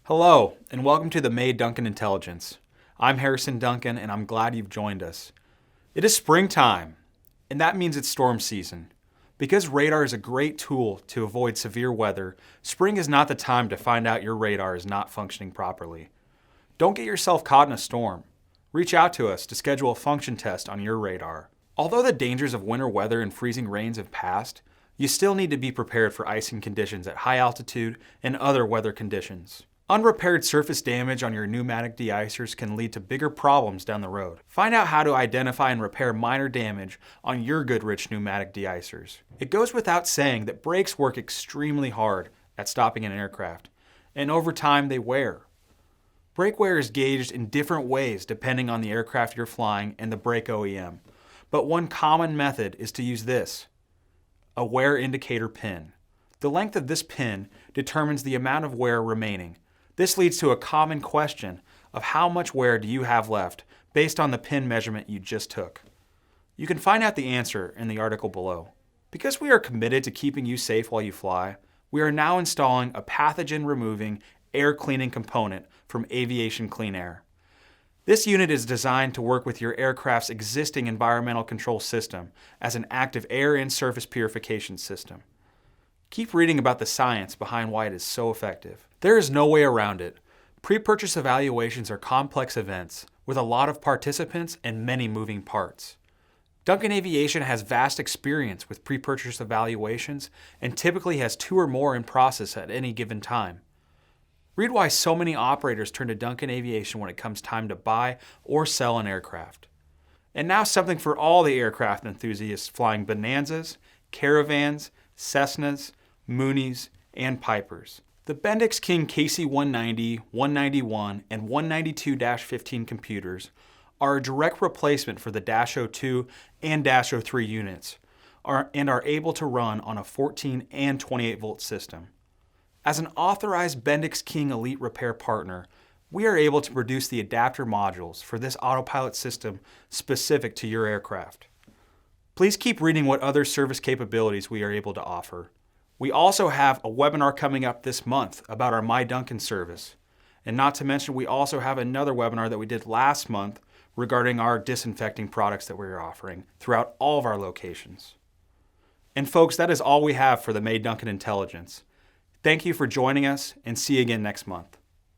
Hello, and welcome to the Duncan Intelligence. I'm Harrison Duncan, and I'm glad you've joined us. It is springtime, and that means it's storm season. Because radar is a great tool to avoid severe weather, spring is not the time to find out your radar is not functioning properly. Don't get yourself caught in a storm. Reach out to us to schedule a function test on your radar. Although the dangers of winter weather and freezing rains have passed, you still need to be prepared for icing conditions at high altitude and other weather conditions. Unrepaired surface damage on your pneumatic de-icers can lead to bigger problems down the road. Find out how to identify and repair minor damage on your Goodrich pneumatic de-icers. It goes without saying that brakes work extremely hard at stopping an aircraft, and over time they wear. Brake wear is gauged in different ways depending on the aircraft you're flying and the brake OEM, but one common method is to use this, a wear indicator pin. The length of this pin determines the amount of wear remaining. This leads to a common question of how much wear do you have left based on the pin measurement you just took. You can find out the answer in the article below. Because we are committed to keeping you safe while you fly, we are now installing a pathogen-removing air-cleaning component from Aviation Clean Air. This unit is designed to work with your aircraft's existing environmental control system as an active air and surface purification system. Keep reading about the science behind why it is so effective. There is no way around it. Pre-purchase evaluations are complex events with a lot of participants and many moving parts. Duncan Aviation has vast experience with pre-purchase evaluations and typically has 2 or more in process at any given time. Read why so many operators turn to Duncan Aviation when it comes time to buy or sell an aircraft. And now something for all the aircraft enthusiasts flying Bonanzas, Caravans, Cessnas, Moonies, and Pipers. The Bendixking KC-190, 191, and 192-15 computers are a direct replacement for the -02 and -03 units and are able to run on a 14 and 28 volt system. As an authorized Bendixking Elite repair partner, we are able to produce the adapter modules for this autopilot system specific to your aircraft. Please keep reading what other service capabilities we are able to offer. We also have a webinar coming up this month about our My Duncan service. And not to mention, we also have another webinar that we did last month regarding our disinfecting products that we're offering throughout all of our locations. And folks, that is all we have for the Duncan Intelligence. Thank you for joining us, and see you again next month.